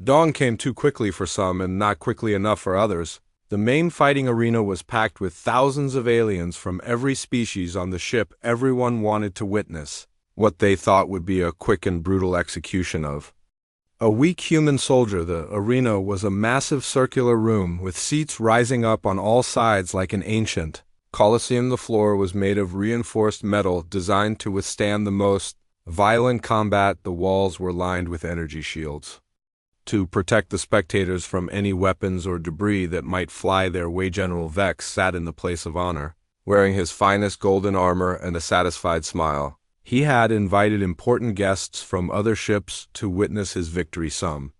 Dawn came too quickly for some and not quickly enough for others. The main fighting arena was packed with thousands of aliens from every species on the ship everyone wanted to witness what they thought would be a quick and brutal execution of a weak human soldier. The arena was a massive circular room with seats rising up on all sides like an ancient Colosseum. The floor was made of reinforced metal designed to withstand the most violent combat. The walls were lined with energy shields to protect the spectators from any weapons or debris that might fly their way. General Vex sat in the place of honor, wearing his finest golden armor and a satisfied smile. He had invited important guests from other ships to witness his victory. Some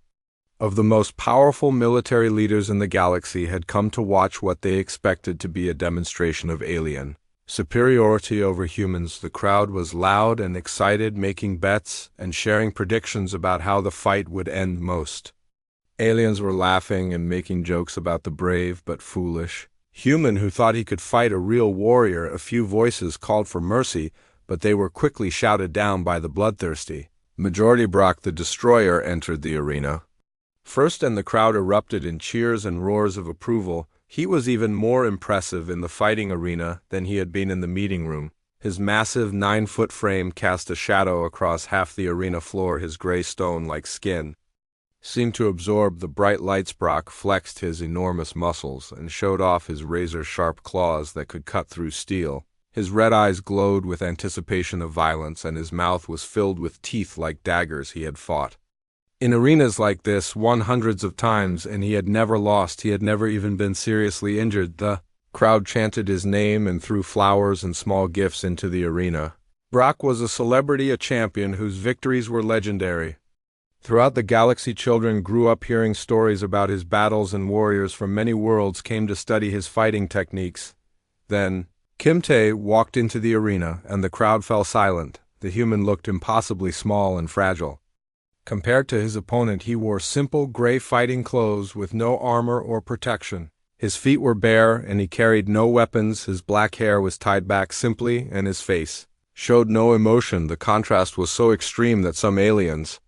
of the most powerful military leaders in the galaxy had come to watch what they expected to be a demonstration of alien superiority over humans. The crowd was loud and excited, making bets and sharing predictions about how the fight would end. Most aliens were laughing and making jokes about the brave but foolish human who thought he could fight a real warrior. A few voices called for mercy, but they were quickly shouted down by the bloodthirsty majority. Brock the Destroyer entered the arena first, and the crowd erupted in cheers and roars of approval. He was even more impressive in the fighting arena than he had been in the meeting room. His massive 9-foot frame cast a shadow across half the arena floor. His gray stone-like skin seemed to absorb the bright lights. Brock flexed his enormous muscles and showed off his razor-sharp claws that could cut through steel. His red eyes glowed with anticipation of violence, and his mouth was filled with teeth like daggers. He had fought in arenas like this won hundreds of times, and he had never lost. He had never even been seriously injured. The crowd chanted his name and threw flowers and small gifts into the arena. Brock was a celebrity, a champion whose victories were legendary. Throughout the galaxy, children grew up hearing stories about his battles, and warriors from many worlds came to study his fighting techniques. Then Kim Tae walked into the arena, and the crowd fell silent. The human looked impossibly small and fragile. Compared to his opponent, he wore simple gray fighting clothes with no armor or protection. His feet were bare, and he carried no weapons. His black hair was tied back simply, and his face showed no emotion. The contrast was so extreme that some aliens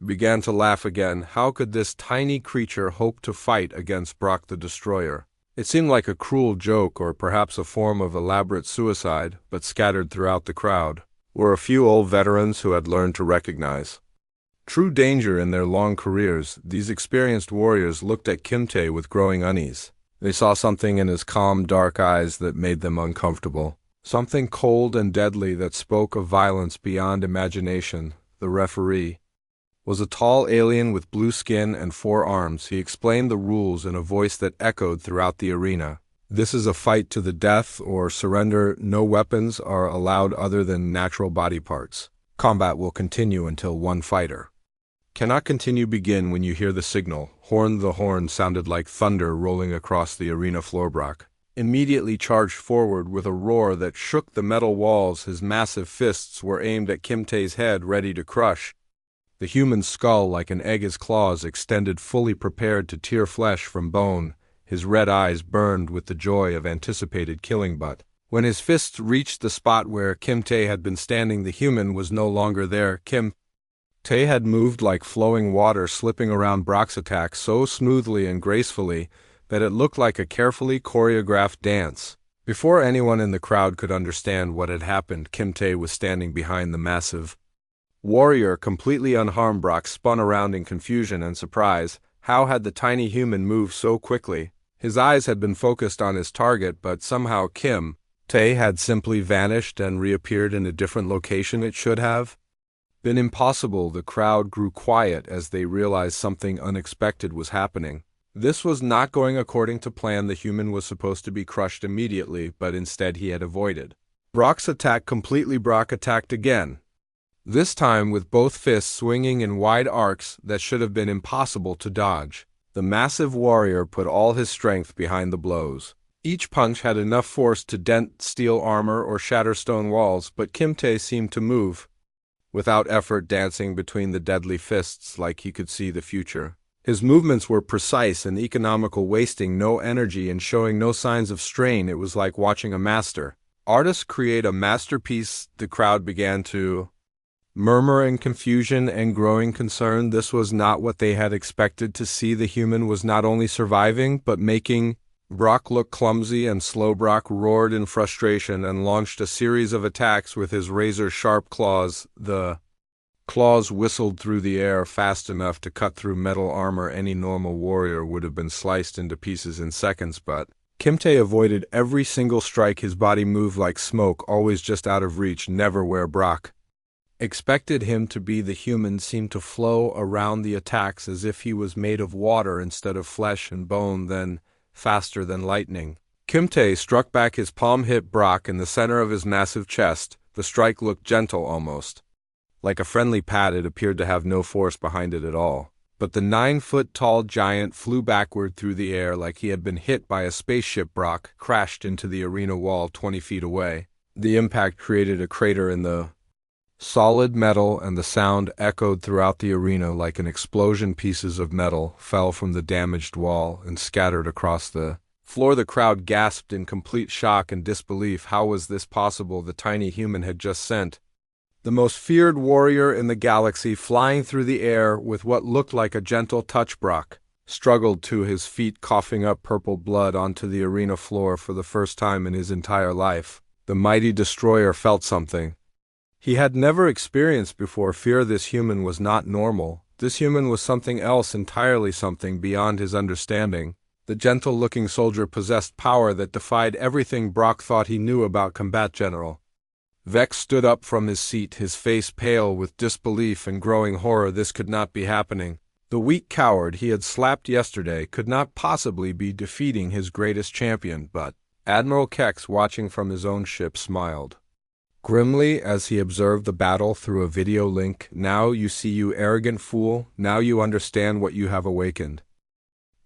began to laugh again. How could this tiny creature hope to fight against Brock the Destroyer? It seemed like a cruel joke, or perhaps a form of elaborate suicide, but scattered throughout the crowd were a few old veterans who had learned to recognize true danger in their long careers. These experienced warriors looked at Kim Tae with growing unease. They saw something in his calm, dark eyes that made them uncomfortable. Something cold and deadly that spoke of violence beyond imagination. The referee was a tall alien with blue skin and 4 arms. He explained the rules in a voice that echoed throughout the arena. This is a fight to the death or surrender. No weapons are allowed other than natural body parts. Combat will continue until one fighter cannot continue. Begin when you hear the signal. Horn. The horn sounded like thunder rolling across the arena floor. Brock immediately charged forward with a roar that shook the metal walls. His massive fists were aimed at Kim Tae's head, ready to crush the human's skull like an egg. His claws extended, fully prepared to tear flesh from bone. His red eyes burned with the joy of anticipated killing, but when his fists reached the spot where Kim Tae had been standing, the human was no longer there. Kim Tae had moved like flowing water, slipping around Brock's attack so smoothly and gracefully that it looked like a carefully choreographed dance. Before anyone in the crowd could understand what had happened, Kim Tae was standing behind the massive warrior, completely unharmed. Brock spun around in confusion and surprise. How had the tiny human moved so quickly? His eyes had been focused on his target, but somehow Kim Tae had simply vanished and reappeared in a different location. It should have been impossible. The crowd grew quiet as they realized something unexpected was happening. This was not going according to plan. The human was supposed to be crushed immediately, but instead he had avoided Brock's attack completely. Brock attacked again, this time with both fists swinging in wide arcs that should have been impossible to dodge. The massive warrior put all his strength behind the blows. Each punch had enough force to dent steel armor or shatter stone walls, but Kim Tae seemed to move without effort, dancing between the deadly fists like he could see the future. His movements were precise and economical, wasting no energy and showing no signs of strain. It was like watching a master artist create a masterpiece. The crowd began to Murmur and confusion and growing concern. This was not what they had expected to see. The human was not only surviving, but making Brock looked clumsy and slow. Brock roared in frustration and launched a series of attacks with his razor-sharp claws. The claws whistled through the air fast enough to cut through metal armor. Any normal warrior would have been sliced into pieces in seconds, but Kimte avoided every single strike. His body moved like smoke, always just out of reach, never where Brock expected him to be. The human seemed to flow around the attacks as if he was made of water instead of flesh and bone. Then, faster than lightning, Kimte struck back. His palm hit Brock in the center of his massive chest. The strike looked gentle, almost like a friendly pat. It appeared to have no force behind it at all. But the 9-foot-tall giant flew backward through the air like he had been hit by a spaceship. Brock crashed into the arena wall 20 feet away. The impact created a crater in the solid metal, and the sound echoed throughout the arena like an explosion. Pieces of metal fell from the damaged wall and scattered across the floor. The crowd gasped in complete shock and disbelief. How was this possible? The tiny human had just sent the most feared warrior in the galaxy flying through the air with what looked like a gentle touch. Brock struggled to his feet, coughing up purple blood onto the arena floor for the first time in his entire life. The mighty destroyer felt something he had never experienced before. Fear. This human was not normal. This human was something else entirely, something beyond his understanding. The gentle-looking soldier possessed power that defied everything Brock thought he knew about combat. General Vex stood up from his seat, his face pale with disbelief and growing horror. This could not be happening. The weak coward he had slapped yesterday could not possibly be defeating his greatest champion. But Admiral Kex, watching from his own ship, smiled grimly as he observed the battle through a video link. Now you see, you arrogant fool. Now you understand what you have awakened.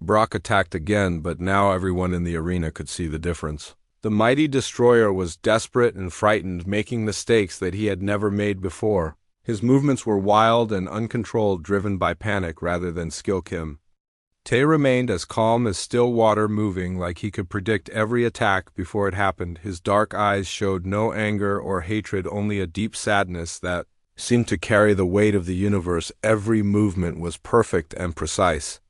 Brock attacked again, but now everyone in the arena could see the difference. The mighty destroyer was desperate and frightened, making mistakes that he had never made before. His movements were wild and uncontrolled, driven by panic rather than skill. Kimte remained as calm as still water, moving like he could predict every attack before it happened. His dark eyes showed no anger or hatred, only a deep sadness that seemed to carry the weight of the universe. Every movement was perfect and precise,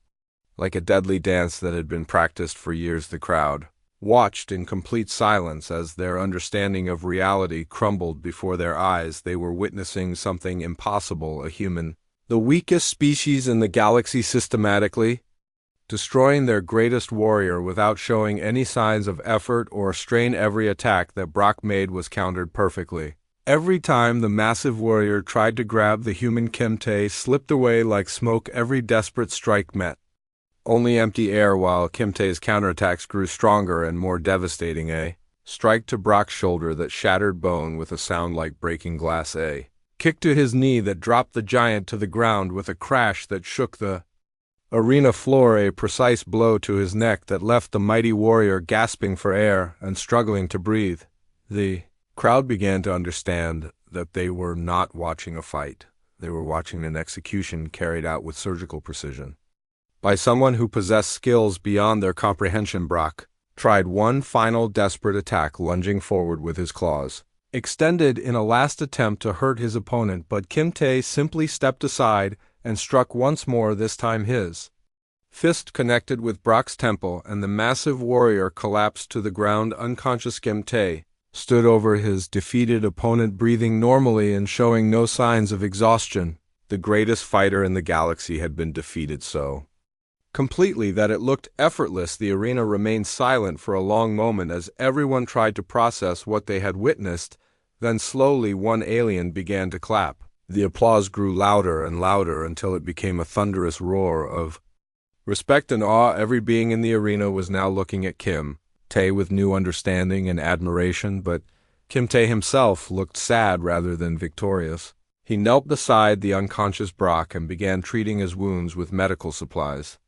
like a deadly dance that had been practiced for years. The crowd watched in complete silence as their understanding of reality crumbled before their eyes. They were witnessing something impossible. A human, the weakest species in the galaxy, systematically destroying their greatest warrior without showing any signs of effort or strain. Every attack that Brock made was countered perfectly. Every time the massive warrior tried to grab the human, Kimte slipped away like smoke. Every desperate strike met only empty air, while Kimte's counterattacks grew stronger and more devastating. A strike to Brock's shoulder that shattered bone with a sound like breaking glass. A kick to his knee that dropped the giant to the ground with a crash that shook the arena floor. A precise blow to his neck that left the mighty warrior gasping for air and struggling to breathe. The crowd began to understand that they were not watching a fight. They were watching an execution carried out with surgical precision by someone who possessed skills beyond their comprehension. Brock tried one final desperate attack, lunging forward with his claws extended in a last attempt to hurt his opponent, but Kimte simply stepped aside and struck once more. This time his fist connected with Brock's temple, and the massive warrior collapsed to the ground unconscious. Kimte stood over his defeated opponent, breathing normally and showing no signs of exhaustion. The greatest fighter in the galaxy had been defeated so completely that it looked effortless. The arena remained silent for a long moment as everyone tried to process what they had witnessed. Then slowly one alien began to clap. The applause grew louder and louder until it became a thunderous roar of respect and awe. Every being in the arena was now looking at Kimte with new understanding and admiration, but Kimte himself looked sad rather than victorious. He knelt beside the unconscious Brock and began treating his wounds with medical supplies.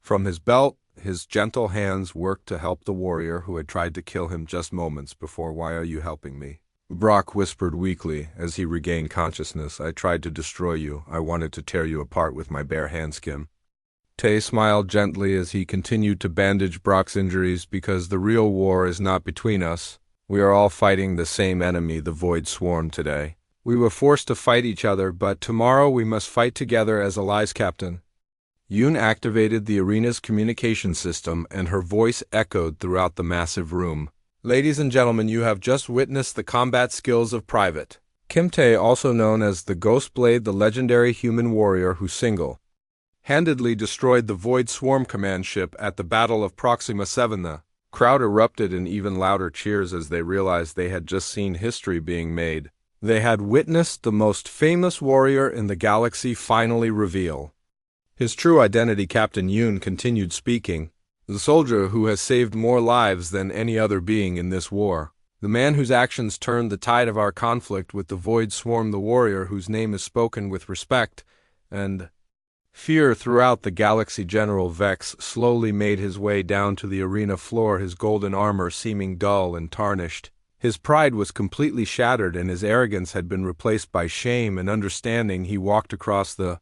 From his belt, his gentle hands worked to help the warrior who had tried to kill him just moments before. Why are you helping me? Brock whispered weakly as he regained consciousness. I tried to destroy you. I wanted to tear you apart with my bare hands. Kimte smiled gently as he continued to bandage Brock's injuries. Because the real war is not between us. We are all fighting the same enemy. The void swarmed today. We were forced to fight each other, but tomorrow we must fight together as allies, Captain. Yoon activated the arena's communication system, and her voice echoed throughout the massive room. Ladies and gentlemen, you have just witnessed the combat skills of Private Kim Tae, also known as the Ghost Blade, the legendary human warrior who single-handedly destroyed the Void Swarm command ship at the Battle of Proxima 7. The crowd erupted in even louder cheers as they realized they had just seen history being made. They had witnessed the most famous warrior in the galaxy finally reveal his true identity. Captain Yoon continued speaking. The soldier who has saved more lives than any other being in this war. The man whose actions turned the tide of our conflict with the Void Swarm, the warrior whose name is spoken with respect and fear throughout the galaxy. General Vex slowly made his way down to the arena floor, his golden armor seeming dull and tarnished. His pride was completely shattered and his arrogance had been replaced by shame and understanding. He walked across the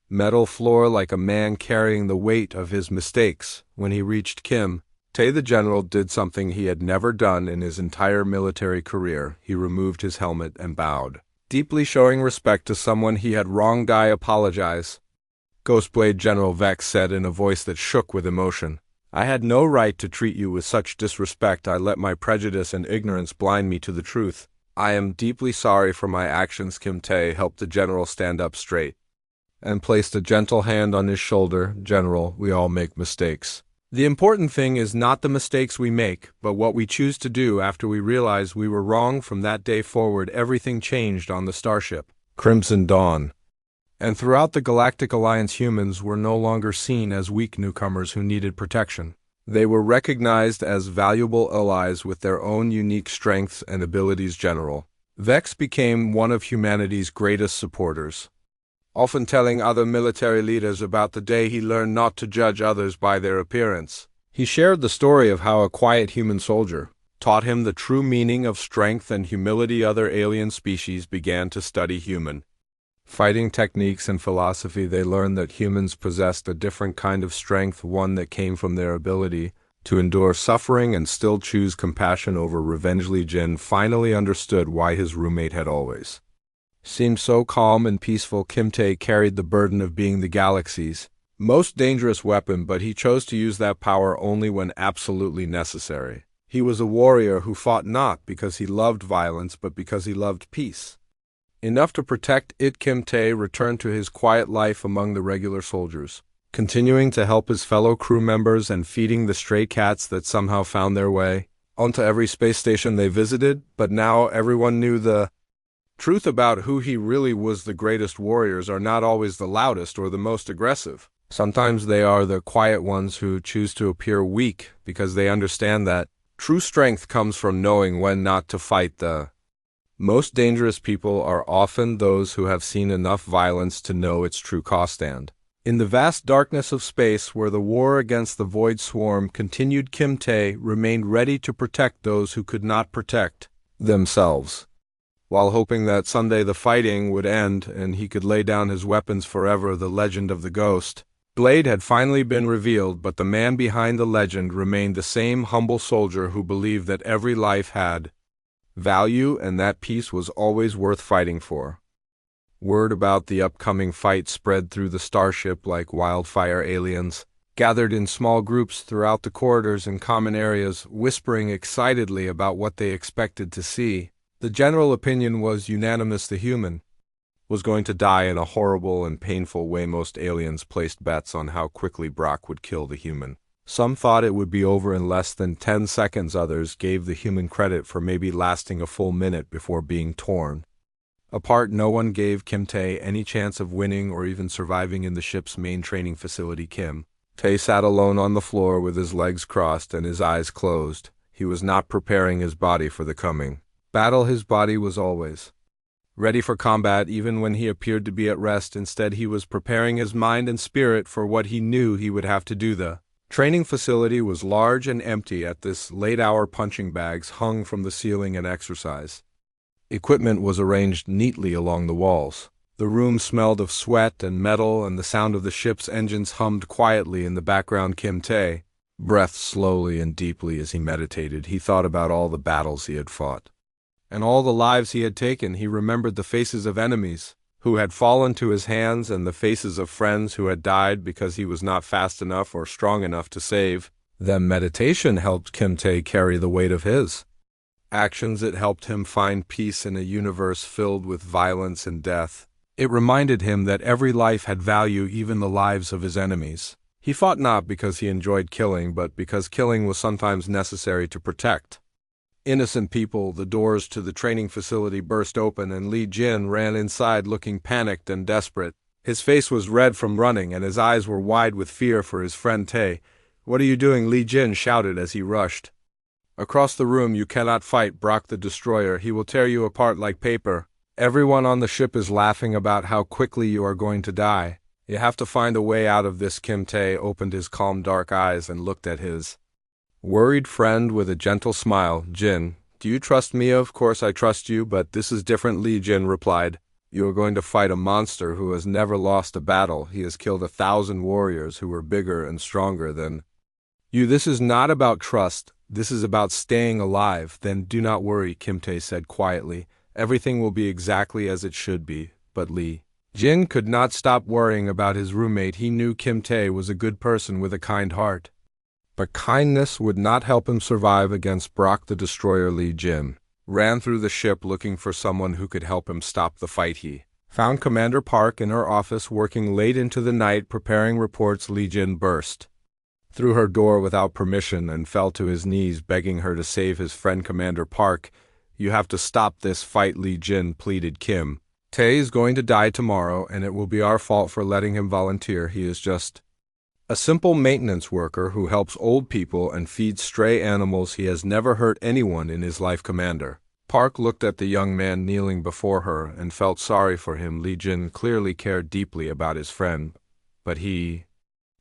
metal floor like a man carrying the weight of his mistakes. When he reached Kim Tae, the general did something he had never done in his entire military career. He removed his helmet and bowed, deeply showing respect to someone he had wronged. I apologize, Ghostblade, General Vex said in a voice that shook with emotion. I had no right to treat you with such disrespect. I let my prejudice and ignorance blind me to the truth. I am deeply sorry for my actions. Kim Tae helped the general stand up straight and placed a gentle hand on his shoulder. General, we all make mistakes. The important thing is not the mistakes we make, but what we choose to do after we realize we were wrong. From that day forward, everything changed on the starship Crimson Dawn. And throughout the Galactic Alliance, humans were no longer seen as weak newcomers who needed protection. They were recognized as valuable allies with their own unique strengths and abilities. General Vex became one of humanity's greatest supporters, often telling other military leaders about the day he learned not to judge others by their appearance. He shared the story of how a quiet human soldier taught him the true meaning of strength and humility. Other alien species began to study human fighting techniques and philosophy. They learned that humans possessed a different kind of strength, one that came from their ability to endure suffering and still choose compassion over revenge. Li Jin finally understood why his roommate had always seemed so calm and peaceful. Kim Tae carried the burden of being the galaxy's most dangerous weapon, but he chose to use that power only when absolutely necessary. He was a warrior who fought not because he loved violence, but because he loved peace enough to protect it. Kim Tae returned to his quiet life among the regular soldiers, continuing to help his fellow crew members and feeding the stray cats that somehow found their way onto every space station they visited. But now everyone knew the truth about who he really was. The greatest warriors are not always the loudest or the most aggressive. Sometimes they are the quiet ones who choose to appear weak because they understand that true strength comes from knowing when not to fight. The most dangerous people are often those who have seen enough violence to know its true cost. And in the vast darkness of space where the war against the Void Swarm continued, Kim Tae remained ready to protect those who could not protect themselves, while hoping that someday the fighting would end and he could lay down his weapons forever. The legend of the Ghost Blade had finally been revealed, but the man behind the legend remained the same humble soldier who believed that every life had value and that peace was always worth fighting for. Word about the upcoming fight spread through the starship like wildfire. Aliens gathered in small groups throughout the corridors and common areas, whispering excitedly about what they expected to see. The general opinion was unanimous: the human was going to die in a horrible and painful way. Most aliens placed bets on how quickly Brock would kill the human. Some thought it would be over in less than 10 seconds. Others gave the human credit for maybe lasting a full minute before being torn apart. No one gave Kim Tae any chance of winning or even surviving. In the ship's main training facility, Kim Tae sat alone on the floor with his legs crossed and his eyes closed. He was not preparing his body for the coming battle. His body was always ready for combat, even when he appeared to be at rest. Instead, he was preparing his mind and spirit for what he knew he would have to do. The training facility was large and empty. At this late hour, punching bags hung from the ceiling and exercise equipment was arranged neatly along the walls. The room smelled of sweat and metal, and the sound of the ship's engines hummed quietly in the background. Kim Tae breathed slowly and deeply as he meditated. He thought about all the battles he had fought And all the lives he had taken, he remembered the faces of enemies who had fallen to his hands and the faces of friends who had died because he was not fast enough or strong enough to save. Then meditation helped Kim Tae carry the weight of his actions. It helped him find peace in a universe filled with violence and death. It reminded him that every life had value, even the lives of his enemies. He fought not because he enjoyed killing, but because killing was sometimes necessary to protect innocent people. The doors to the training facility burst open and Li Jin ran inside looking panicked and desperate. His face was red from running and his eyes were wide with fear for his friend Tae. "What are you doing?" Li Jin shouted as he rushed across the room. "You cannot fight Brock the Destroyer. He will tear you apart like paper. Everyone on the ship is laughing about how quickly you are going to die. You have to find a way out of this." Kim Tae opened his calm dark eyes and looked at his worried friend with a gentle smile. "Jin, do you trust me?" "Of course I trust you, but this is different," Li Jin replied. "You are going to fight a monster who has never lost a battle. He has killed 1,000 warriors who were bigger and stronger than you. This is not about trust. This is about staying alive." "Then do not worry," Kim Tae said quietly. "Everything will be exactly as it should be." But Li Jin could not stop worrying about his roommate. He knew Kim Tae was a good person with a kind heart, but kindness would not help him survive against Brock the Destroyer. Li Jin ran through the ship looking for someone who could help him stop the fight. He found Commander Park in her office working late into the night preparing reports. Li Jin burst through her door without permission and fell to his knees begging her to save his friend. "Commander Park, you have to stop this fight," Li Jin pleaded. "Kim Tae is going to die tomorrow and it will be our fault for letting him volunteer. He is just a simple maintenance worker who helps old people and feeds stray animals. He has never hurt anyone in his life." Commander Park looked at the young man kneeling before her and felt sorry for him. Li Jin clearly cared deeply about his friend, but he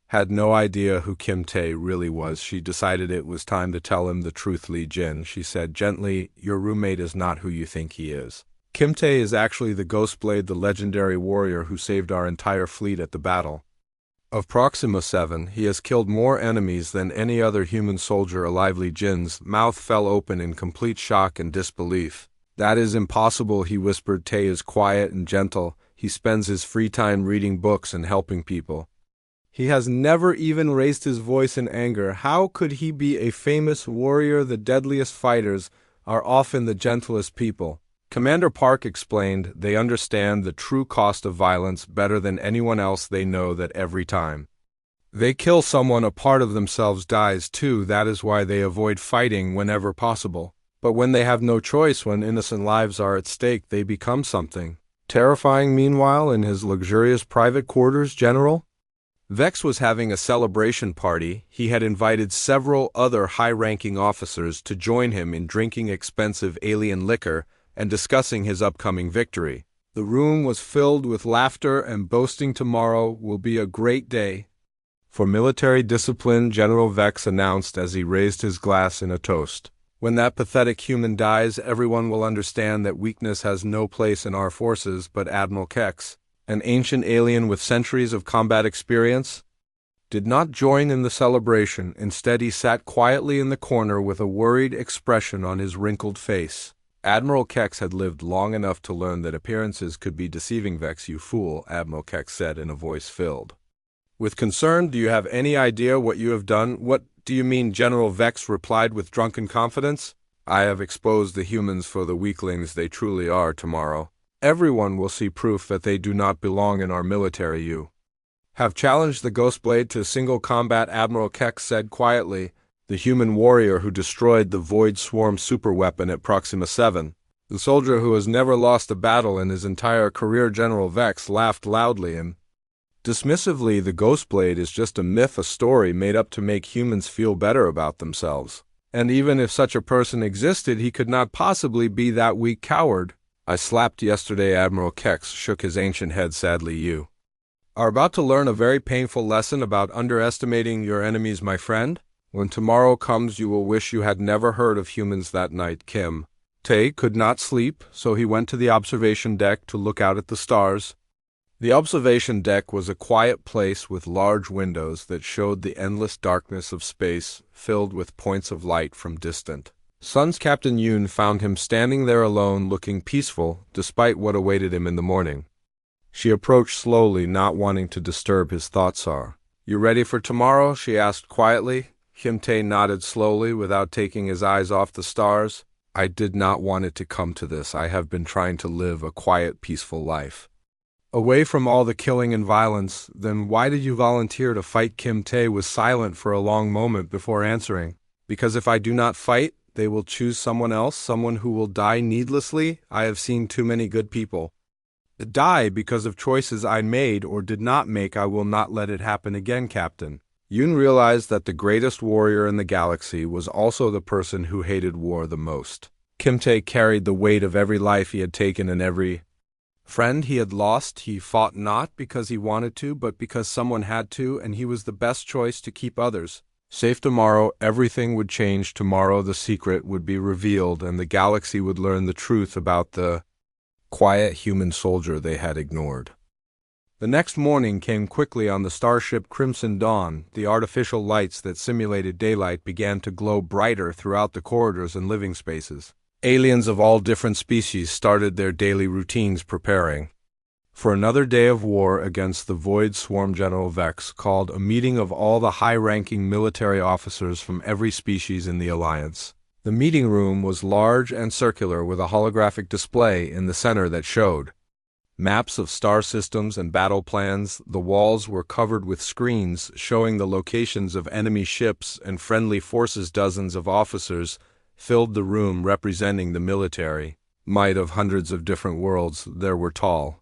had no idea who Kim Tae really was. She decided it was time to tell him the truth. "Li Jin," she said gently, "your roommate is not who you think he is. Kim Tae is actually the Ghostblade, the legendary warrior who saved our entire fleet at the Battle of Proxima 7. He has killed more enemies than any other human soldier alive." Li Jin's mouth fell open in complete shock and disbelief. "That is impossible," he whispered. "Tae is quiet and gentle. He spends his free time reading books and helping people. He has never even raised his voice in anger. How could he be a famous warrior? The deadliest fighters are often the gentlest people." Commander Park explained, "They understand the true cost of violence better than anyone else. They know that every time they kill someone, a part of themselves dies too. That is why they avoid fighting whenever possible. But when they have no choice, when innocent lives are at stake, they become something terrifying." Meanwhile, in his luxurious private quarters, General Vex was having a celebration party. He had invited several other high-ranking officers to join him in drinking expensive alien liquor and discussing his upcoming victory. The room was filled with laughter and boasting. "Tomorrow will be a great day for military discipline," General Vex announced as he raised his glass in a toast. "When that pathetic human dies, everyone will understand that weakness has no place in our forces." But Admiral Kex, an ancient alien with centuries of combat experience, did not join in the celebration. Instead, he sat quietly in the corner with a worried expression on his wrinkled face. Admiral Kex had lived long enough to learn that appearances could be deceiving. "Vex, you fool," Admiral Kex said in a voice filled with concern. "Do you have any idea what you have done?" "What do you mean?" General Vex replied with drunken confidence. "I have exposed the humans for the weaklings they truly are. Tomorrow, everyone will see proof that they do not belong in our military. You have challenged the Ghostblade to single combat," Admiral Kex said quietly. "The human warrior who destroyed the Void Swarm superweapon at Proxima 7. The soldier who has never lost a battle in his entire career." General Vex laughed loudly and dismissively. "The Ghostblade is just a myth, a story made up to make humans feel better about themselves. And even if such a person existed, he could not possibly be that weak coward I slapped yesterday." Admiral Kex shook his ancient head sadly. "You are about to learn a very painful lesson about underestimating your enemies, my friend. When tomorrow comes, you will wish you had never heard of humans." That night, Kim Tae could not sleep, so he went to the observation deck to look out at the stars. The observation deck was a quiet place with large windows that showed the endless darkness of space, filled with points of light from distant Sun's Captain Yoon found him standing there alone, looking peaceful, despite what awaited him in the morning. She approached slowly, not wanting to disturb his thoughts. "You ready for tomorrow?" she asked quietly. Kim Tae nodded slowly, without taking his eyes off the stars. "I did not want it to come to this. I have been trying to live a quiet, peaceful life, away from all the killing and violence." "Then why did you volunteer to fight?" Kim Tae was silent for a long moment before answering. "Because if I do not fight, they will choose someone else, someone who will die needlessly. I have seen too many good people die because of choices I made or did not make. I will not let it happen again, Captain." Yoon realized that the greatest warrior in the galaxy was also the person who hated war the most. Kim Tae carried the weight of every life he had taken and every friend he had lost. He fought not because he wanted to, but because someone had to, and he was the best choice to keep others safe. Tomorrow, everything would change. Tomorrow, the secret would be revealed, and the galaxy would learn the truth about the quiet human soldier they had ignored. The next morning came quickly on the starship Crimson Dawn. The artificial lights that simulated daylight began to glow brighter throughout the corridors and living spaces. Aliens of all different species started their daily routines, preparing for another day of war against the Void Swarm. General Vex called a meeting of all the high-ranking military officers from every species in the Alliance. The meeting room was large and circular, with a holographic display in the center that showed maps of star systems and battle plans. The walls were covered with screens showing the locations of enemy ships and friendly forces. Dozens of officers filled the room, representing the military might of hundreds of different worlds. There were tall,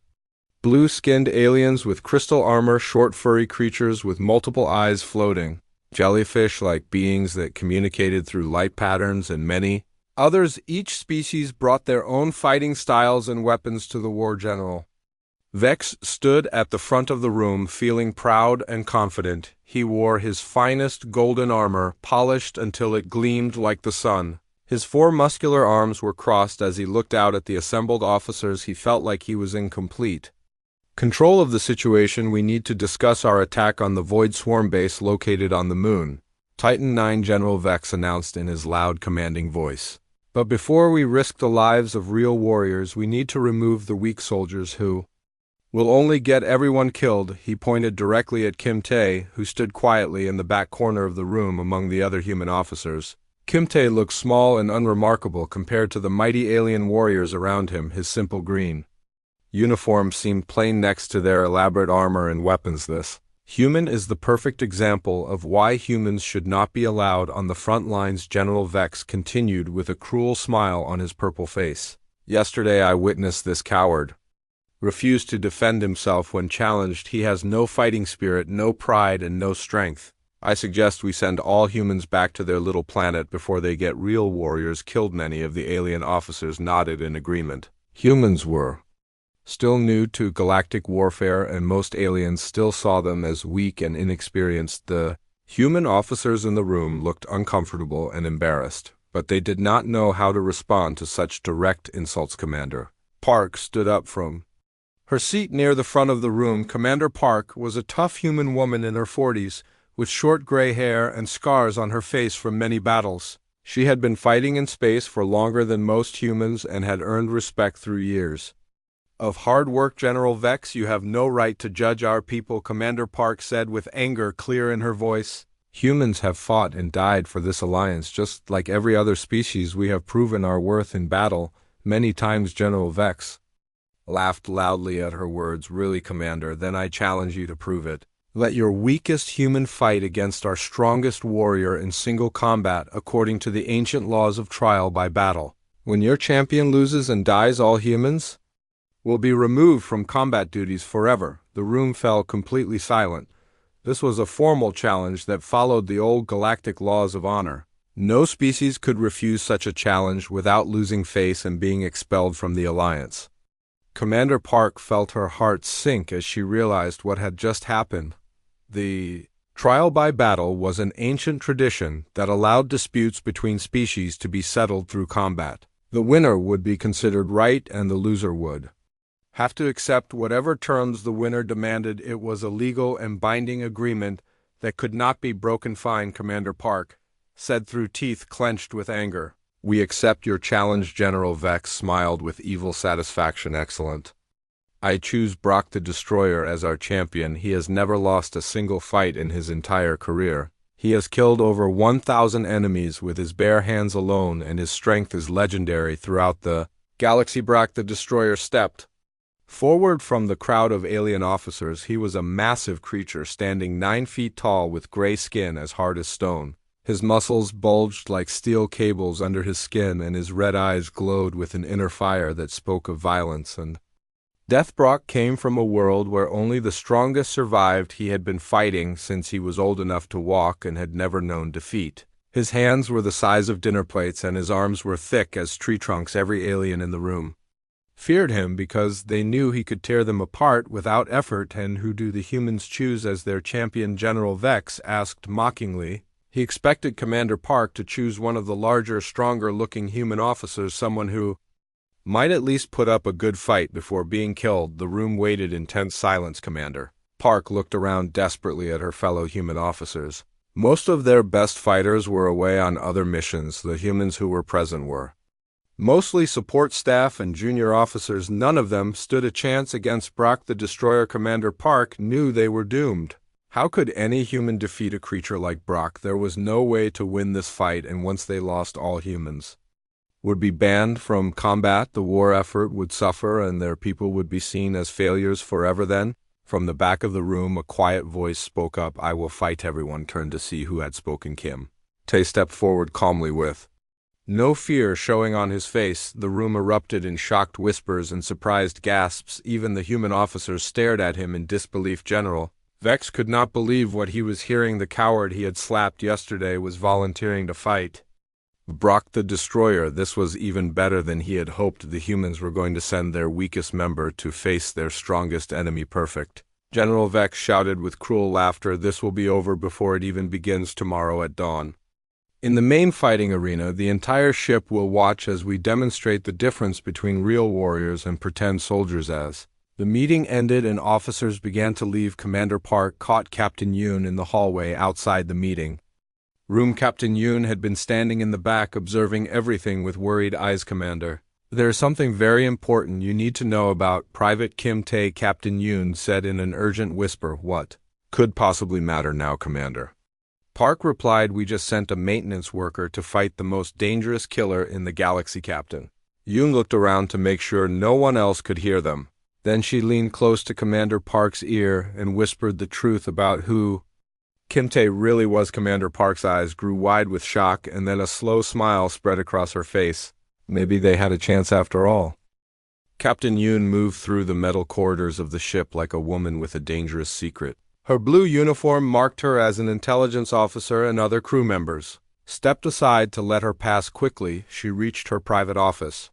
blue-skinned aliens with crystal armor, short furry creatures with multiple eyes floating, jellyfish-like beings that communicated through light patterns, and many others. Each species brought their own fighting styles and weapons to the war. General Vex stood at the front of the room, feeling proud and confident. He wore his finest golden armor, polished until it gleamed like the sun. His 4 muscular arms were crossed as he looked out at the assembled officers. He felt like he was in complete control of the situation. "We need to discuss our attack on the Void Swarm base located on the moon," Titan 9 General Vex announced in his loud, commanding voice. "But before we risk the lives of real warriors, we need to remove the weak soldiers who will only get everyone killed." He pointed directly at Kim Tae, who stood quietly in the back corner of the room among the other human officers. Kim Tae looked small and unremarkable compared to the mighty alien warriors around him. His simple green uniform seemed plain next to their elaborate armor and weapons. "This human is the perfect example of why humans should not be allowed on the front lines," General Vex continued with a cruel smile on his purple face. "Yesterday I witnessed this coward refuse to defend himself when challenged. He has no fighting spirit, no pride, and no strength. I suggest we send all humans back to their little planet before they get real warriors killed." Many of the alien officers nodded in agreement. Humans were still new to galactic warfare, and most aliens still saw them as weak and inexperienced. The human officers in the room looked uncomfortable and embarrassed, but they did not know how to respond to such direct insults. Commander Park stood up from her seat near the front of the room. Commander Park was a tough human woman in her 40s, with short gray hair and scars on her face from many battles. She had been fighting in space for longer than most humans and had earned respect through years of hard work. "General Vex, you have no right to judge our people," Commander Park said with anger clear in her voice. "Humans have fought and died for this alliance, just like every other species. We have proven our worth in battle many times." General Vex laughed loudly at her words. "Really, Commander? Then I challenge you to prove it. Let your weakest human fight against our strongest warrior in single combat according to the ancient laws of trial by battle. When your champion loses and dies, all humans will be removed from combat duties forever." The room fell completely silent. This was a formal challenge that followed the old galactic laws of honor. No species could refuse such a challenge without losing face and being expelled from the Alliance. Commander Park felt her heart sink as she realized what had just happened. The trial by battle was an ancient tradition that allowed disputes between species to be settled through combat. The winner would be considered right, and the loser would have to accept whatever terms the winner demanded. It was a legal and binding agreement that could not be broken. "Fine," Commander Park said through teeth clenched with anger. We accept your challenge, General Vex smiled with evil satisfaction. Excellent. I choose Brock the Destroyer as our champion. He has never lost a single fight in his entire career. He has killed over 1,000 enemies with his bare hands alone, and his strength is legendary throughout the galaxy. Brock the Destroyer stepped forward from the crowd of alien officers. He was a massive creature, standing 9 feet tall with gray skin as hard as stone. His muscles bulged like steel cables under his skin, and his red eyes glowed with an inner fire that spoke of violence and death. Brock came from a world where only the strongest survived. He had been fighting since he was old enough to walk and had never known defeat. His hands were the size of dinner plates, and his arms were thick as tree trunks. Every alien in the room feared him because they knew he could tear them apart without effort. And who do the humans choose as their champion? General Vex asked mockingly. He expected Commander Park to choose one of the larger, stronger-looking human officers, someone who might at least put up a good fight before being killed. The room waited in tense silence. Commander Park looked around desperately at her fellow human officers. Most of their best fighters were away on other missions. The humans who were present were mostly support staff and junior officers. None of them stood a chance against Brock the Destroyer. Commander Park knew they were doomed. How could any human defeat a creature like Brock? There was no way to win this fight, and once they lost, all humans would be banned from combat. The war effort would suffer, and their people would be seen as failures forever. Then, from the back of the room, a quiet voice spoke up. I will fight. Everyone turned to see who had spoken. Kim Tae stepped forward calmly with no fear showing on his face. The room erupted in shocked whispers and surprised gasps. Even the human officers stared at him in disbelief. General Vex could not believe what he was hearing. The coward he had slapped yesterday was volunteering to fight Brock the Destroyer. This was even better than he had hoped. The humans were going to send their weakest member to face their strongest enemy. Perfect. General Vex shouted with cruel laughter. This will be over before it even begins tomorrow at dawn. In the main fighting arena, the entire ship will watch as we demonstrate the difference between real warriors and pretend soldiers. As the meeting ended and officers began to leave, Commander Park caught Captain Yoon in the hallway outside the meeting room. Captain Yoon had been standing in the back observing everything with worried eyes. Commander, there is something very important you need to know about Private Kim Tae, Captain Yoon said in an urgent whisper. What could possibly matter now, Commander? Park replied, we just sent a maintenance worker to fight the most dangerous killer in the galaxy. Captain Yoon looked around to make sure no one else could hear them. Then she leaned close to Commander Park's ear and whispered the truth about who Kim Tae really was. Commander Park's eyes grew wide with shock, and then a slow smile spread across her face. Maybe they had a chance after all. Captain Yoon moved through the metal corridors of the ship like a woman with a dangerous secret. Her blue uniform marked her as an intelligence officer, and other crew members stepped aside to let her pass. Quickly, she reached her private office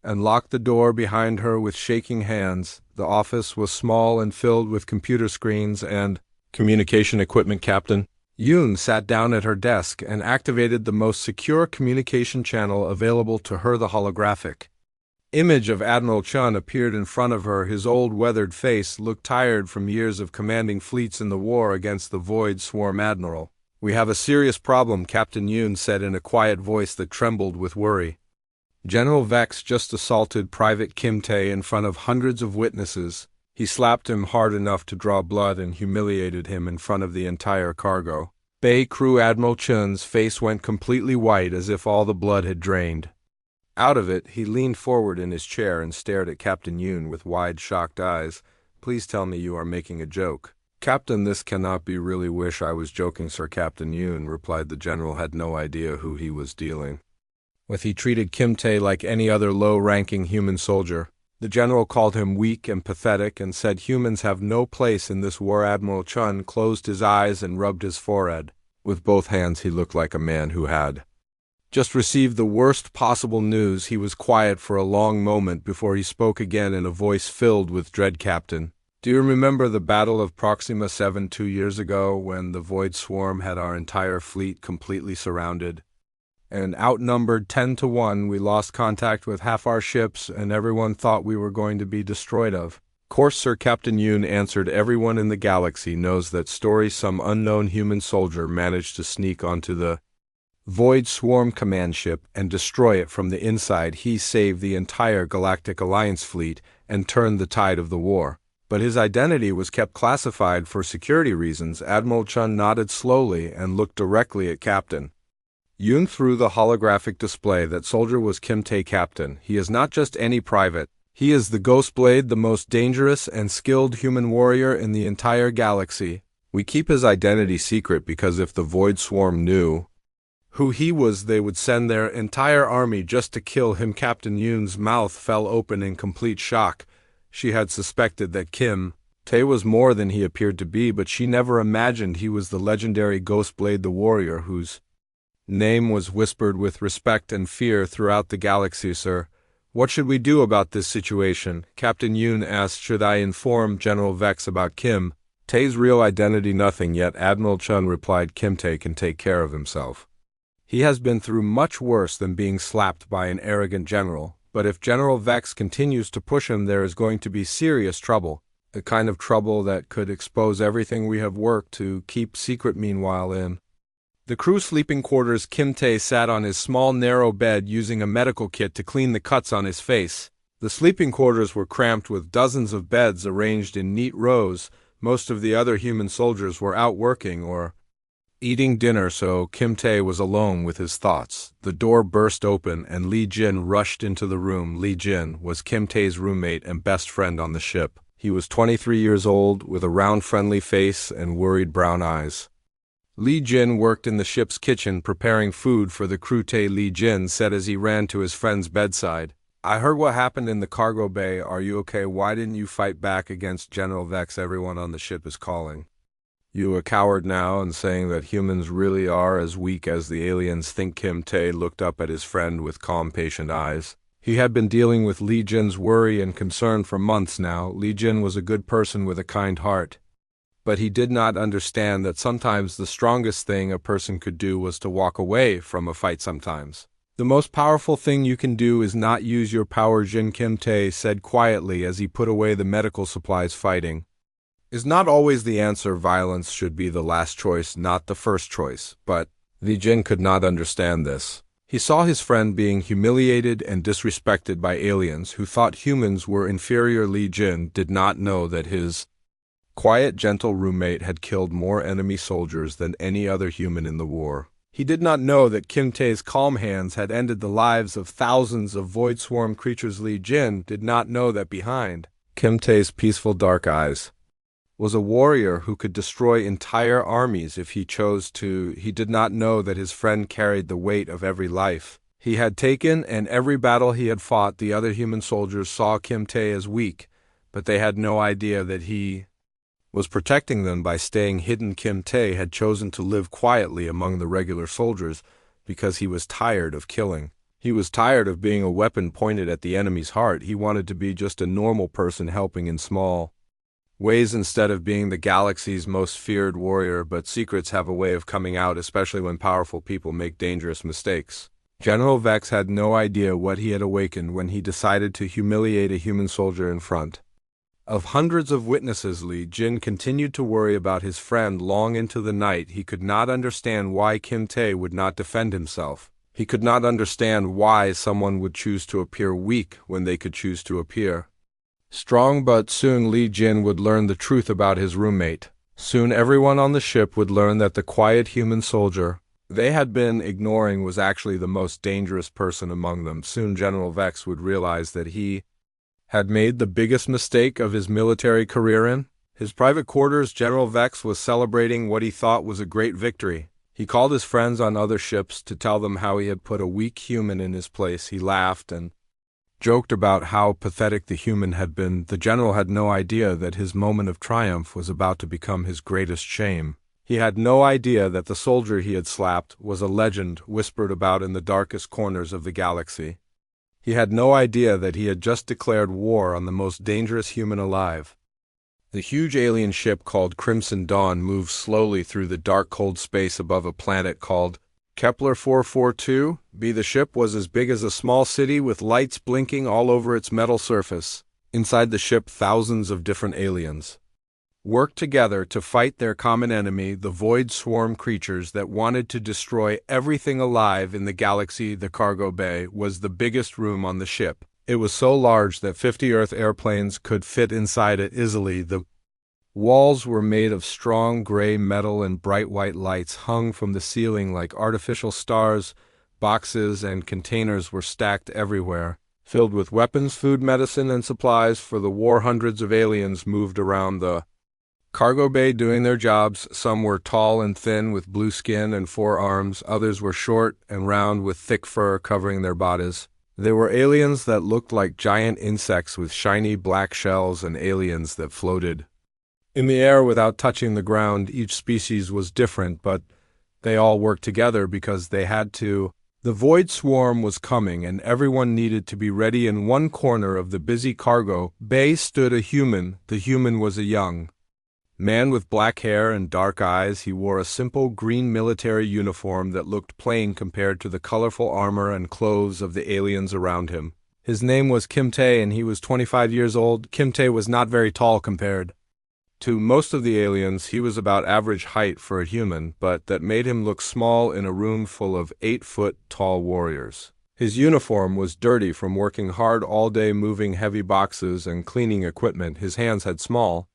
and locked the door behind her with shaking hands. The office was small and filled with computer screens and communication equipment. Captain Yoon sat down at her desk and activated the most secure communication channel available to her. The holographic image of Admiral Chun appeared in front of her. His old weathered face looked tired from years of commanding fleets in the war against the Void Swarm. Admiral, we have a serious problem, Captain Yoon said in a quiet voice that trembled with worry. General Vex just assaulted Private Kim Tae in front of hundreds of witnesses. He slapped him hard enough to draw blood and humiliated him in front of the entire cargo bay crew. Admiral Chun's face went completely white, as if all the blood had drained out of it. He leaned forward in his chair and stared at Captain Yoon with wide, shocked eyes. Please tell me you are making a joke. Captain, this cannot be. Really wish I was joking, sir. Captain Yoon replied. The general had no idea who he was dealing with. He treated Kim Tae like any other low-ranking human soldier. The general called him weak and pathetic and said humans have no place in this war. Admiral Chun closed his eyes and rubbed his forehead. With both hands he looked like a man who had just received the worst possible news. He was quiet for a long moment before he spoke again in a voice filled with dread. Captain, do you remember the Battle of Proxima 7 2 years ago, when the Void Swarm had our entire fleet completely surrounded? And outnumbered 10 to 1, we lost contact with half our ships, and everyone thought we were going to be destroyed. Of course, sir, Captain Yoon answered. Everyone in the galaxy knows that story. Some unknown human soldier managed to sneak onto the Void Swarm command ship and destroy it from the inside. He saved the entire Galactic Alliance fleet and turned the tide of the war. But his identity was kept classified for security reasons. Admiral Chun nodded slowly and looked directly at Captain Yoon through the holographic display. That soldier was Kim Tae. Captain. He is not just any private. He is the Ghostblade, the most dangerous and skilled human warrior in the entire galaxy. We keep his identity secret because if the Void Swarm knew who he was, they would send their entire army just to kill him. Captain Yoon's mouth fell open in complete shock. She had suspected that Kim Tae was more than he appeared to be, but she never imagined he was the legendary Ghostblade, the warrior whose name was whispered with respect and fear throughout the galaxy. Sir, what should we do about this situation? Captain Yoon asked. Should I inform General Vex about Kim Tae's real identity? Nothing yet, Admiral Chun replied. Kim Tae can take care of himself. He has been through much worse than being slapped by an arrogant general, but if General Vex continues to push him, there is going to be serious trouble, a kind of trouble that could expose everything we have worked to keep secret. Meanwhile, in the crew sleeping quarters, Kim Tae sat on his small narrow bed using a medical kit to clean the cuts on his face. The sleeping quarters were cramped with dozens of beds arranged in neat rows. Most of the other human soldiers were out working or eating dinner, so Kim Tae was alone with his thoughts. The door burst open and Lee Jin rushed into the room. Lee Jin was Kim Tae's roommate and best friend on the ship. He was 23 years old, with a round friendly face and worried brown eyes. Lee Jin worked in the ship's kitchen preparing food for the crew. Tae, Lee Jin said as he ran to his friend's bedside. I heard what happened in the cargo bay. Are you okay? Why didn't you fight back against General Vex? Everyone on the ship is calling you a coward now and saying that humans really are as weak as the aliens think. Kim Tae looked up at his friend with calm, patient eyes. He had been dealing with Lee Jin's worry and concern for months now. Lee Jin was a good person with a kind heart, but he did not understand that sometimes the strongest thing a person could do was to walk away from a fight. Sometimes the most powerful thing you can do is not use your power. Jin, Kim Tae said quietly as he put away the medical supplies. Fighting is not always the answer. Violence should be the last choice, not the first choice. But Lee Jin could not understand this. He saw his friend being humiliated and disrespected by aliens who thought humans were inferior. Lee Jin did not know that his quiet, gentle roommate had killed more enemy soldiers than any other human in the war. He did not know that Kim Tae's calm hands had ended the lives of thousands of Void Swarm creatures. Lee Jin did not know that behind Kim Tae's peaceful dark eyes was a warrior who could destroy entire armies if he chose to. He did not know that his friend carried the weight of every life he had taken and every battle he had fought. The other human soldiers saw Kim Tae as weak, but they had no idea that he was protecting them by staying hidden. Kim Tae had chosen to live quietly among the regular soldiers because he was tired of killing. He was tired of being a weapon pointed at the enemy's heart. He wanted to be just a normal person helping in small ways instead of being the galaxy's most feared warrior. But secrets have a way of coming out, especially when powerful people make dangerous mistakes. General Vex had no idea what he had awakened when he decided to humiliate a human soldier in front of hundreds of witnesses. Lee Jin continued to worry about his friend long into the night. He could not understand why Kim Tae would not defend himself. He could not understand why someone would choose to appear weak when they could choose to appear strong. But soon Lee Jin would learn the truth about his roommate. Soon everyone on the ship would learn that the quiet human soldier they had been ignoring was actually the most dangerous person among them. Soon General Vex would realize that he had made the biggest mistake of his military career. In his private quarters, General Vex was celebrating what he thought was a great victory. He called his friends on other ships to tell them how he had put a weak human in his place. He laughed and joked about how pathetic the human had been. The general had no idea that his moment of triumph was about to become his greatest shame. He had no idea that the soldier he had slapped was a legend whispered about in the darkest corners of the galaxy. He had no idea that he had just declared war on the most dangerous human alive. The huge alien ship called Crimson Dawn moved slowly through the dark, cold space above a planet called Kepler 442b. The ship was as big as a small city with lights blinking all over its metal surface. Inside the ship, thousands of different aliens worked together to fight their common enemy, the void swarm creatures that wanted to destroy everything alive in the galaxy. The cargo bay was the biggest room on the ship. It was so large that 50 Earth airplanes could fit inside it easily. The walls were made of strong gray metal, and bright white lights hung from the ceiling like artificial stars. Boxes and containers were stacked everywhere, filled with weapons, food, medicine, and supplies for the war. Hundreds of aliens moved around the cargo bay doing their jobs. Some were tall and thin with blue skin and 4 arms. Others were short and round with thick fur covering their bodies. There were aliens that looked like giant insects with shiny black shells, and aliens that floated in the air without touching the ground. Each species was different, but they all worked together because they had to. The void swarm was coming, and everyone needed to be ready. In one corner of the busy cargo bay stood a human. The human was a young man with black hair and dark eyes. He wore a simple green military uniform that looked plain compared to the colorful armor and clothes of the aliens around him. His name was Kim Tae, and he was 25 years old. Kim Tae was not very tall compared to most of the aliens. He was about average height for a human, but that made him look small in a room full of 8-foot-tall warriors. His uniform was dirty from working hard all day moving heavy boxes and cleaning equipment. His hands had small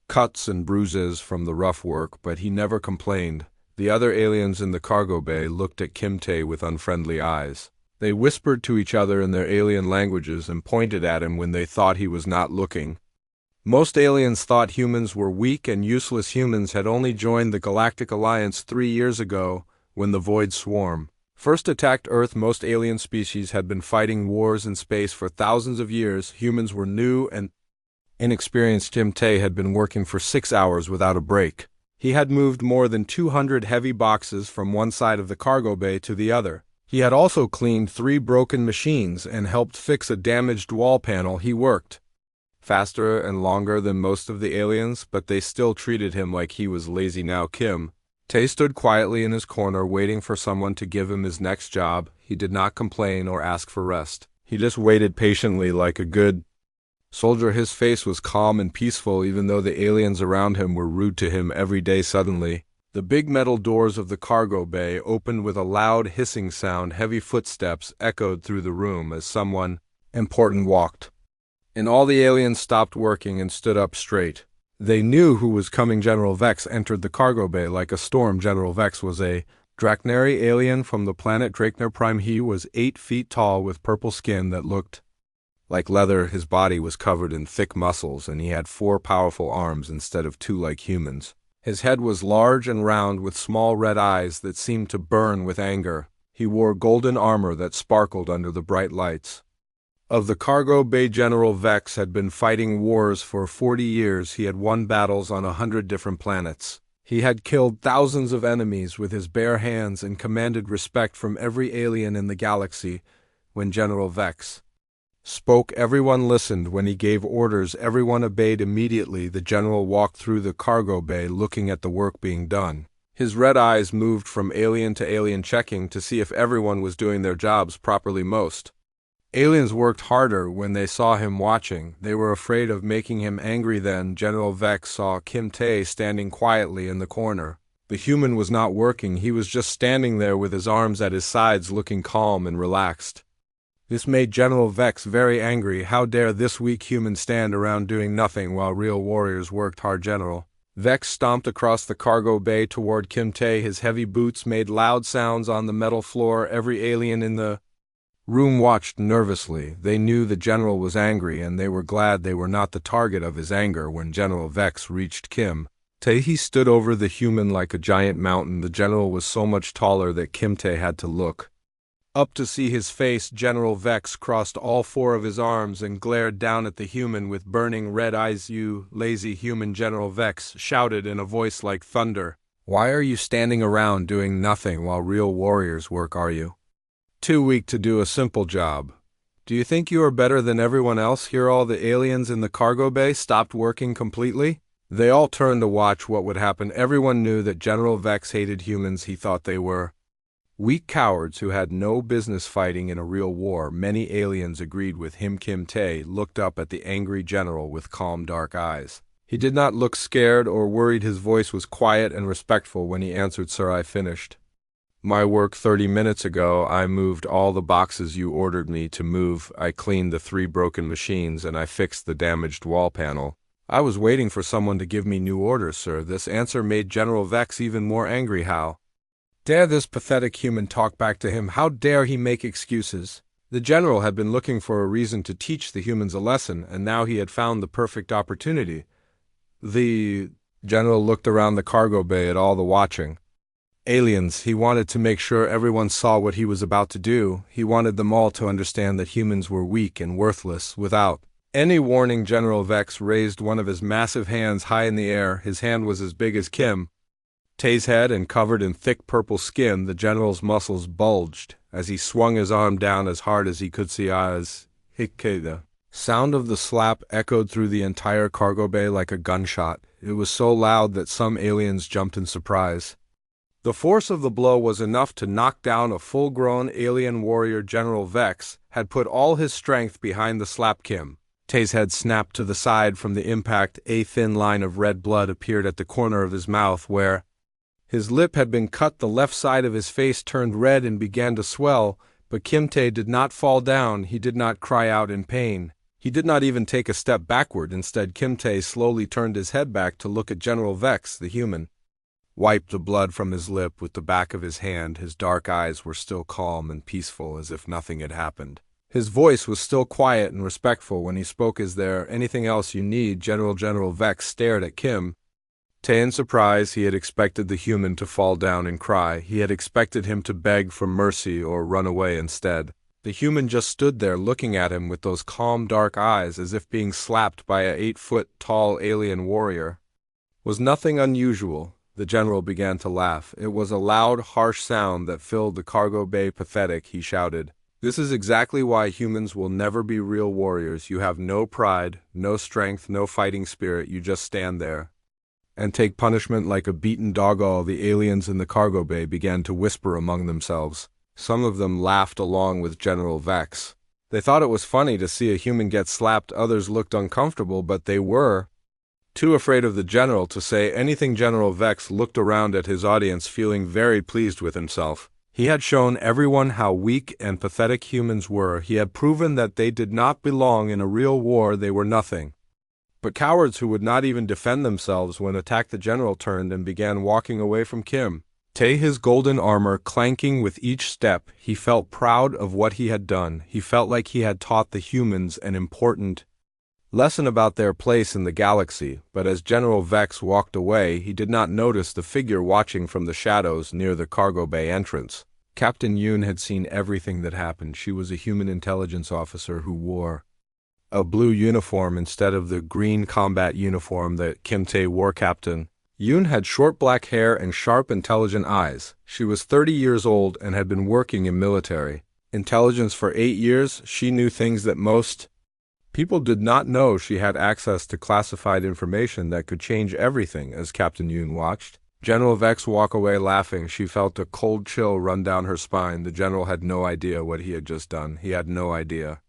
cuts and bruises from the rough work, but he never complained. The other aliens in the cargo bay looked at Kim Tae with unfriendly eyes. They whispered to each other in their alien languages and pointed at him when they thought he was not looking. Most aliens thought humans were weak and useless. Humans had only joined the Galactic Alliance 3 years ago when the Void Swarm first attacked Earth. Most alien species had been fighting wars in space for thousands of years. Humans were new and inexperienced. Kim Tae had been working for 6 hours without a break. He had moved more than 200 heavy boxes from one side of the cargo bay to the other. He had also cleaned 3 broken machines and helped fix a damaged wall panel. He worked faster and longer than most of the aliens, but they still treated him like he was lazy. Now Kim Tae stood quietly in his corner waiting for someone to give him his next job. He did not complain or ask for rest. He just waited patiently like a good soldier. His face was calm and peaceful, even though the aliens around him were rude to him every day. Suddenly, the big metal doors of the cargo bay opened with a loud hissing sound. Heavy footsteps echoed through the room as someone important walked, and all the aliens stopped working and stood up straight. They knew who was coming. General Vex entered the cargo bay like a storm. General Vex was a Draknari alien from the planet Draknar Prime. He was 8 feet tall with purple skin that looked like leather. His body was covered in thick muscles, and he had 4 powerful arms instead of 2 like humans. His head was large and round with small red eyes that seemed to burn with anger. He wore golden armor that sparkled under the bright lights of the cargo bay. General Vex had been fighting wars for 40 years. He had won battles on 100 different planets. He had killed thousands of enemies with his bare hands and commanded respect from every alien in the galaxy. When General Vex spoke, everyone listened. When he gave orders, everyone obeyed immediately. The general walked through the cargo bay looking at the work being done. His red eyes moved from alien to alien, checking to see if everyone was doing their jobs properly. Most aliens worked harder when they saw him watching. They were afraid of making him angry. Then General Vex saw Kim Tae standing quietly in the corner. The human was not working. He was just standing there with his arms at his sides, looking calm and relaxed. This made General Vex very angry. How dare this weak human stand around doing nothing while real warriors worked hard? General Vex stomped across the cargo bay toward Kim Tae. His heavy boots made loud sounds on the metal floor. Every alien in the room watched nervously. They knew the general was angry, and they were glad they were not the target of his anger. When General Vex reached Kim Tae, he stood over the human like a giant mountain. The general was so much taller that Kim Tae had to look up to see his face. General Vex crossed all 4 of his arms and glared down at the human with burning red eyes. "You lazy human," General Vex shouted in a voice like thunder. "Why are you standing around doing nothing while real warriors work? Are you too weak to do a simple job? Do you think you are better than everyone else?" Here all the aliens in the cargo bay stopped working completely. They all turned to watch what would happen. Everyone knew that General Vex hated humans. He thought they were weak cowards who had no business fighting in a real war. Many aliens agreed with him. Kim Tae looked up at the angry general with calm dark eyes. He did not look scared or worried. His voice was quiet and respectful when he answered, "Sir, I finished my work 30 minutes ago. I moved all the boxes you ordered me to move. I cleaned the 3 broken machines, and I fixed the damaged wall panel. I was waiting for someone to give me new orders, sir." This answer made General Vex even more angry. How dare this pathetic human talk back to him? How dare he make excuses? The general had been looking for a reason to teach the humans a lesson, and now he had found the perfect opportunity. The general looked around the cargo bay at all the watching aliens. He wanted to make sure everyone saw what he was about to do. He wanted them all to understand that humans were weak and worthless. Without any warning, General Vex raised one of his massive hands high in the air. His hand was as big as Kim Tae's head and covered in thick purple skin. The general's muscles bulged as he swung his arm down as hard as he could see. As the sound of the slap echoed through the entire cargo bay like a gunshot. It was so loud that some aliens jumped in surprise. The force of the blow was enough to knock down a full-grown alien warrior. General Vex had put all his strength behind the slap. Kim Tae's head snapped to the side from the impact. A thin line of red blood appeared at the corner of his mouth where his lip had been cut. The left side of his face turned red and began to swell, but Kim Tae did not fall down. He did not cry out in pain. He did not even take a step backward. Instead, Kim Tae slowly turned his head back to look at General Vex. The human wiped the blood from his lip with the back of his hand. His dark eyes were still calm and peaceful, as if nothing had happened. His voice was still quiet and respectful when he spoke. "Is there anything else you need, General?" General Vex stared at Kim Tae in surprise. He had expected the human to fall down and cry. He had expected him to beg for mercy or run away. Instead, the human just stood there looking at him with those calm dark eyes, as if being slapped by a 8-foot-tall alien warrior was nothing unusual. The general began to laugh. It was a loud, harsh sound that filled the cargo bay. "Pathetic," he shouted. "This is exactly why humans will never be real warriors. You have no pride, no strength, no fighting spirit. You just stand there and take punishment like a beaten dog." All the aliens in the cargo bay began to whisper among themselves. Some of them laughed along with General Vex. They thought it was funny to see a human get slapped. Others looked uncomfortable, but they were too afraid of the general to say anything. General Vex looked around at his audience, feeling very pleased with himself. He had shown everyone how weak and pathetic humans were. He had proven that they did not belong in a real war. They were nothing but cowards who would not even defend themselves when attacked. The general turned and began walking away from Kim Tae, his golden armor clanking with each step. He felt proud of what he had done. He felt like he had taught the humans an important lesson about their place in the galaxy. But as General Vex walked away, he did not notice the figure watching from the shadows near the cargo bay entrance. Captain Yoon had seen everything that happened. She was a human intelligence officer who wore a blue uniform instead of the green combat uniform that Kim Tae wore. Captain Yoon had short black hair and sharp, intelligent eyes. She was 30 years old and had been working in military intelligence for 8 years. She knew things that most people did not know. She had access to classified information that could change everything. As Captain Yoon watched General Vex walk away laughing, she felt a cold chill run down her spine. The general had no idea what he had just done. He had no idea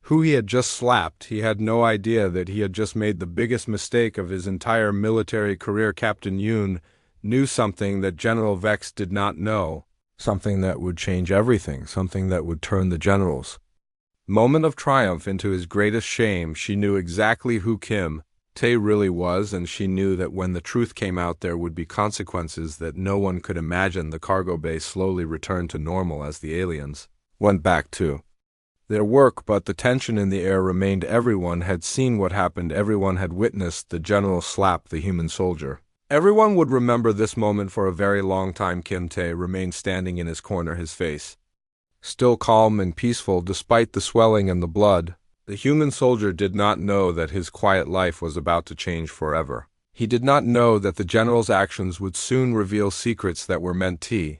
who he had just slapped. He had no idea that he had just made the biggest mistake of his entire military career. Captain Yoon knew something that General Vex did not know, something that would change everything, something that would turn the general's moment of triumph into his greatest shame. She knew exactly who Kim Tae really was, and she knew that when the truth came out, there would be consequences that no one could imagine. The cargo bay slowly returned to normal as the aliens went back to their work, but the tension in the air remained. Everyone had seen what happened. Everyone had witnessed the general slap the human soldier. Everyone would remember this moment for a very long time. Kim Tae remained standing in his corner, his face still calm and peaceful despite the swelling and the blood. The human soldier did not know that his quiet life was about to change forever. He did not know that the general's actions would soon reveal secrets that were meant to